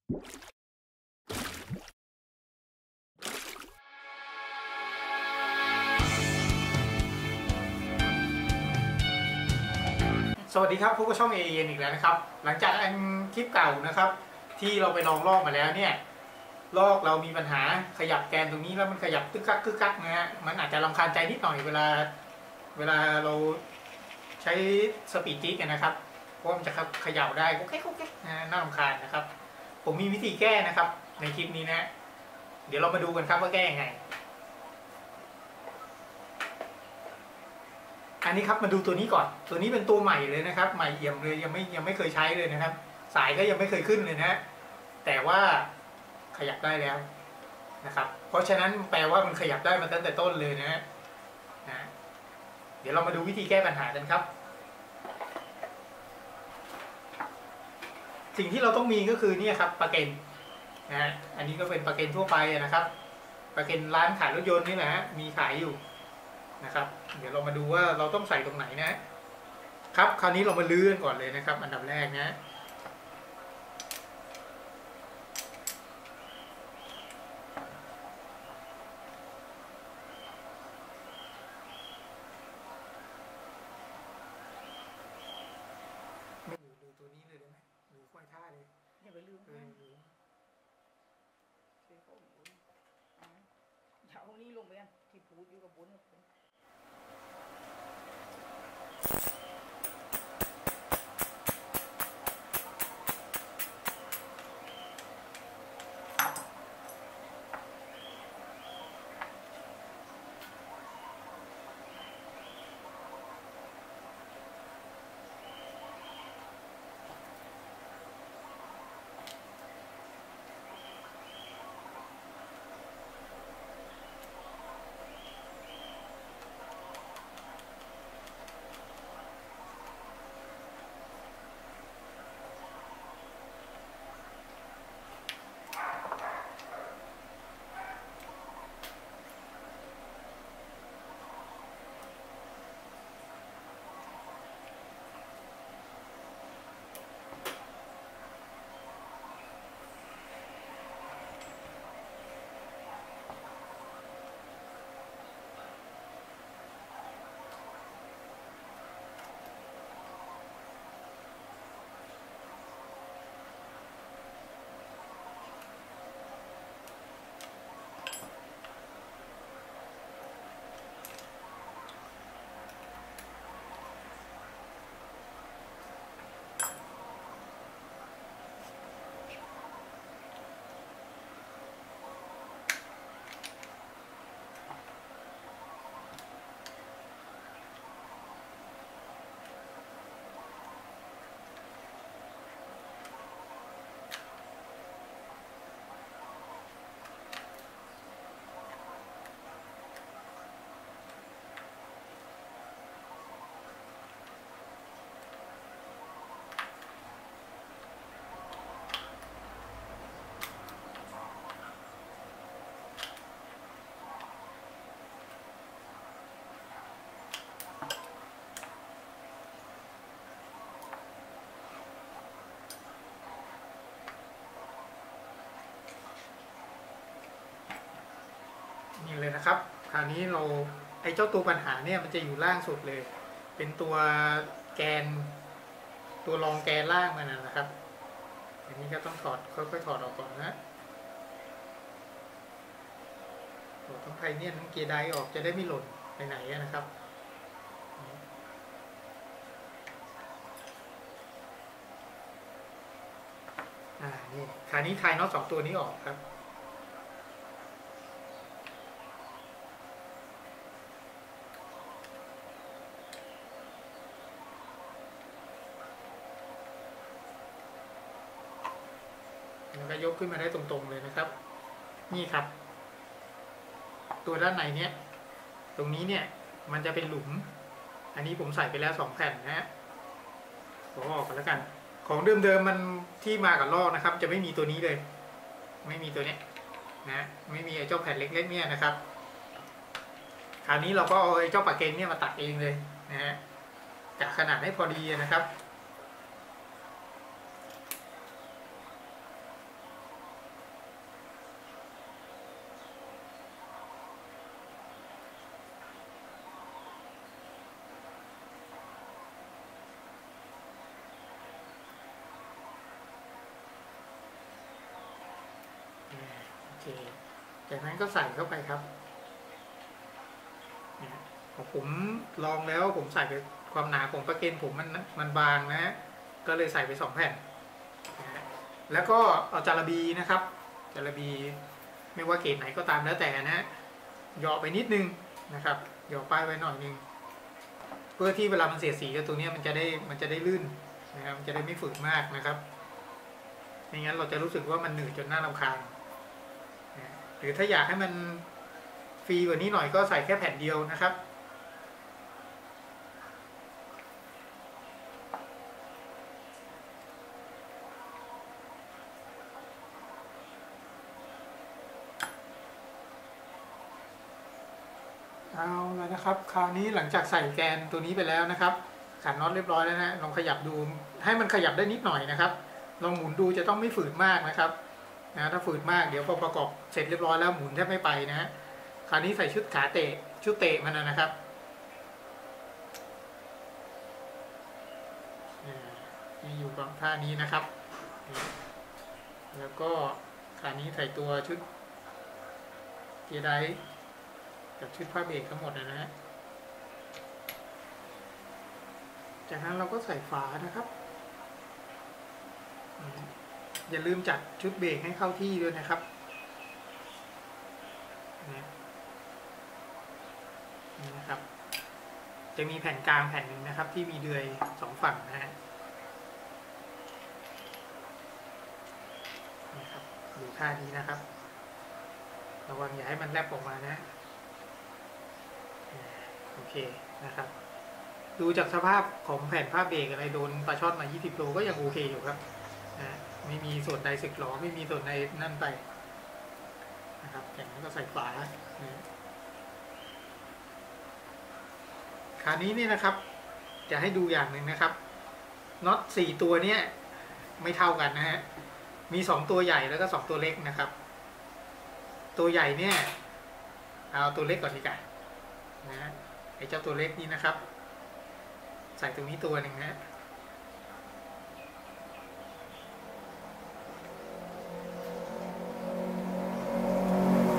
สวัสดีครับพบกับช่อง AEN อีกแล้วนะครับหลังจากคลิปเก่านะครับที่เราไปลองลอกมาแล้วเนี่ยลอกเรามีปัญหาขยับแกนตรงนี้แล้วมันขยับกึกกักนะฮะมันอาจจะรำคาญใจนิดหน่อยเวลาเราใช้สปีดจิ๊กนะครับเพราะมันจะขยับได้กุ๊กแก๊กน่ารำคาญนะครับผมมีวิธีแก้นะครับในคลิปนี้นะเดี๋ยวเรามาดูกันครับว่าแก้ยังไงอันนี้ครับมาดูตัวนี้ก่อนตัวนี้เป็นตัวใหม่เลยนะครับใหม่เอี่ยมเลยยังไม่เคยใช้เลยนะครับสายก็ยังไม่เคยขึ้นเลยนะแต่ว่าขยับได้แล้วนะครับเพราะฉะนั้นแปลว่ามันขยับได้มาตั้งแต่ต้นเลยนะเดี๋ยวเรามาดูวิธีแก้ปัญหากันครับสิ่งที่เราต้องมีก็คือเนี่ยครับปลั๊กอินนะอันนี้ก็เป็นปลั๊กอินทั่วไปนะครับปลั๊กอินร้านขายรถยนต์นี่แหละมีขายอยู่นะครับเดี๋ยวเรามาดูว่าเราต้องใส่ตรงไหนนะครับคราวนี้เรามาลื้อกันก่อนเลยนะครับอันดับแรกนะไม่ดูตัวนี้เลยได้ไหมดูค่อยท่าเลยอย่าไปลืมอย่าเอานี้ลงไปกันที่พูดอยู่กับปุ้นนี่เลยนะครับคราวนี้เราเจ้าตัวปัญหาเนี่ยมันจะอยู่ล่างสุดเลยเป็นตัวแกนตัวรองแกนล่างมันนะครับอันนี้ก็ต้องถอดค่อยๆถอดออกก่อนนะต้องไพเนี่ยทั้งเกียร์ไดออกจะได้ไม่หล่นไปไหนนะครับนี่คราวนี้คลายน็อต2ตัวนี้ออกครับแล้วก็ยกขึ้นมาได้ตรงๆเลยนะครับนี่ครับตัวด้านในเนี้ยตรงนี้เนี่ยมันจะเป็นหลุมอันนี้ผมใส่ไปแล้ว2แผ่นนะฮะขอออกกันแล้วกันของเดิมๆมันที่มากับลอกนะครับจะไม่มีตัวนี้เลยไม่มีตัวนี้นะไม่มีไอ้เจ้าแผ่นเล็กๆเนี่ยนะครับคราวนี้เราก็เอาไอ้เจ้าปากเกนเนี่ยมาตัดเองเลยนะฮะกะขนาดให้พอดีนะครับ โอเคจากนั้นก็ใส่เข้าไปครับของผมลองแล้วผมใส่ไปความหนาของปลาเกนผมมันบางนะก็เลยใส่ไป2แผ่นแล้วก็เอาจาระบีนะครับจาระบีไม่ว่าเกรดไหนก็ตามแล้วแต่นะหยอไปนิดนึงนะครับหยอป้ายไว้หน่อยนึงเพื่อที่เวลามันเสียดสีกับตัวนี้มันจะได้ลื่นนะครับมันจะได้ไม่ฝืดมากนะครับไม่งั้นเราจะรู้สึกว่ามันหนืดจนน่ารำคาญหรือถ้าอยากให้มันฟรีกว่านี้หน่อยก็ใส่แค่แผ่นเดียวนะครับเอาแล้วนะครับคราวนี้หลังจากใส่แกนตัวนี้ไปแล้วนะครับขันน็อตเรียบร้อยแล้วนะลองขยับดูให้มันขยับได้นิดหน่อยนะครับลองหมุนดูจะต้องไม่ฝืดมากนะครับถ้าฝืดมากเดี๋ยวพอประกอบเสร็จเรียบร้อยแล้วหมุนแทบไม่ไปนะฮะคราวนี้ใส่ชุดขาเตะชุดเตะมันนะครับที่อยู่กับท่านี้นะครับแล้วก็คราวนี้ใส่ตัวชุดเกียร์ไดกับชุดผ้าเบรกทั้งหมดนะฮะจากนั้นเราก็ใส่ฝานะครับอย่าลืมจัดชุดเบรกให้เข้าที่ด้วยนะครับนี่นะครับจะมีแผ่นกลางแผ่นหนึ่งนะครับที่มีเดือย2ฝั่งนะฮะนี่ครับดูท่านี้นะครับระวังอย่าให้มันแลบออกมานะโอเคนะครับดูจากสภาพของแผ่นผ้าเบรกอะไรโดนปลาช่อนมา20โลก็ยังโอเคอยู่ครับไม่มีส่วนใดสึกหรอไม่มีส่วนใดนั่นไปนะครับอย่างนั้นก็ใส่ฝาคราวนี้เนี่ยนะครับจะให้ดูอย่างหนึ่งนะครับน็อต4ตัวเนี้ยไม่เท่ากันนะฮะมี2ตัวใหญ่แล้วก็2ตัวเล็กนะครับตัวใหญ่เนี่ยเอาตัวเล็กก่อนดีกว่านะไอ้เจ้าตัวเล็กนี่นะครับใส่ตรงนี้ตัวหนึ่งนะ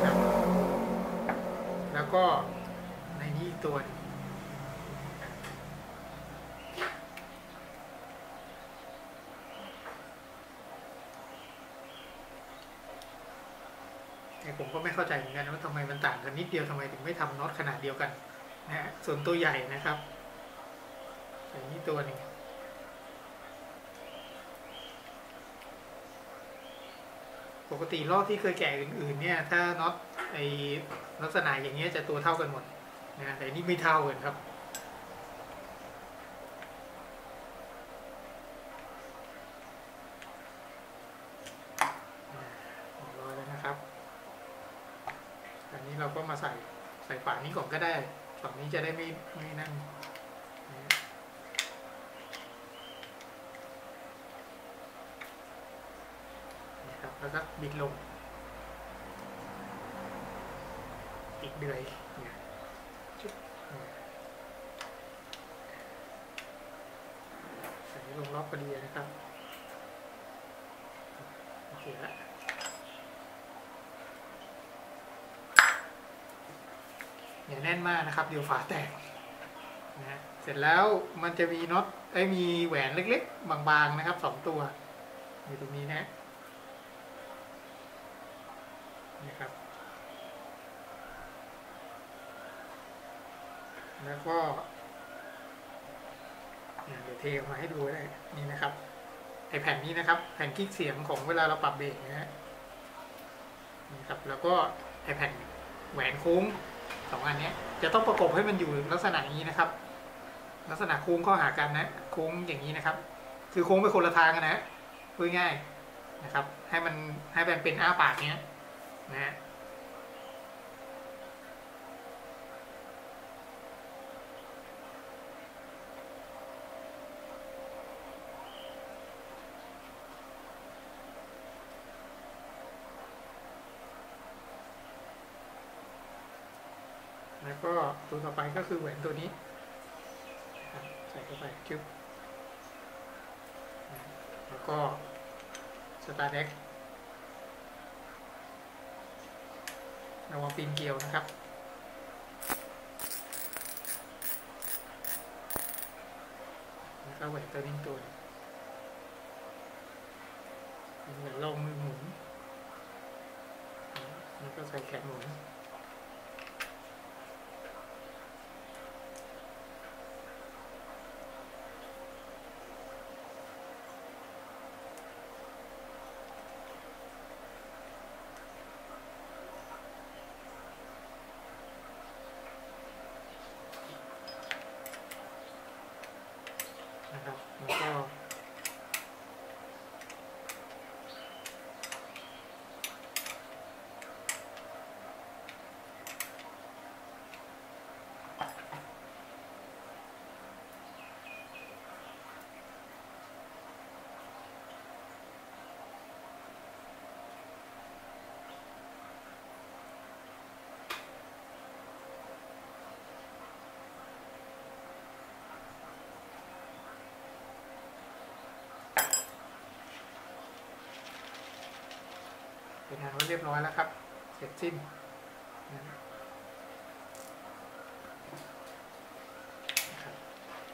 ครับแล้วก็ในนี้อีกตัวนึงผมก็ไม่เข้าใจเหมือนกันว่าทำไมมันต่างกันนิดเดียวทำไมถึงไม่ทำน็อตขนาดเดียวกันนะฮะส่วนตัวใหญ่นะครับใส่นี่ตัวหนึ่งปกติรอบที่เคยแกะอื่นๆเนี่ยถ้าน็อตไอลักษณะอย่างเงี้ยจะตัวเท่ากันหมดนะแต่นี่ไม่เท่ากันครับรอแล้วนะครับอันนี้เราก็มาใส่ฝานี้ก่อนก็ได้ฝั่งนี้จะได้ไม่นั่นนะครับแล้วก็บิดลงอีกเดือยเนี่ยชุบใส่ลงล็อกพอดีนะครับโอเคละอย่าแน่นมากนะครับเดี๋ยวฝาแตกนะเสร็จแล้วมันจะมีน็อตมีแหวนเล็กๆบางๆนะครับ2ตัวอยู่ตรงนี้นะนี่ครับแล้วก็เดี๋ยวเทออกมาให้ดูได้นี่นะครับไอแผ่นนี้นะครับแผ่นคลิกเสียงของเวลาเราปรับเบรกนะฮะนี่ครับแล้วก็ไอแผ่นแหวนโค้ง2อันนี้จะต้องประกบให้มันอยู่ลักษณะนี้นะครับลักษณะโค้งเข้าหากันนะโค้งอย่างนี้นะครับคือโค้งไปคนละทางกันนะพูดง่ายนะครับให้มันเป็นอ้าปากเนี้ยนะฮะแล้วก็ตัวต่อไปก็คือแหวนตัวนี้ใส่เข้าไปจึ๊บแล้วก็สตาร์เด็ก ระวังปีนเกลียวนะครับแล้วก็แหวนตัวนี้ตัวเหมือนลองมือหมุนแล้วก็ใส่แขนหมุนนะครับแล้วก็เป็นงานว่าเรียบร้อยแล้วครับ เสร็จสิ้นนะครับ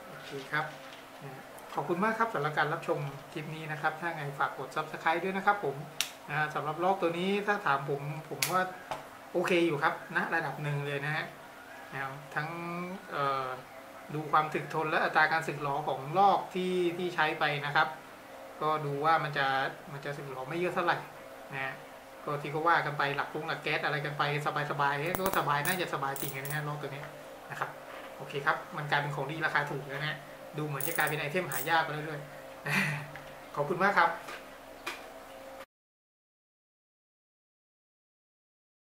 โอเคครับขอบคุณมากครับสำหรับการรับชมคลิปนี้นะครับถ้าไงฝากกด Subscribe ด้วยนะครับผมสำหรับลอกตัวนี้ถ้าถามผมว่าโอเคอยู่ครับนะระดับหนึ่งเลยนะฮะทั้งดูความถึกทนและอัตราการสึกหรอของลอกที่ใช้ไปนะครับก็ดูว่ามันจะสึกหรอไม่เยอะเท่าไหร่นะก็ที่เขาว่ากันไปหลักแก๊สอะไรกันไปสบายๆก็สบายน่าจะสบายจริงนะฮะลอกตัวนี้นะครับโอเคครับมันกลายเป็นของดีราคาถูกแล้วนะดูเหมือนจะกลายเป็นไอเทมหายากไปเรื่อยๆขอบคุณมากครับ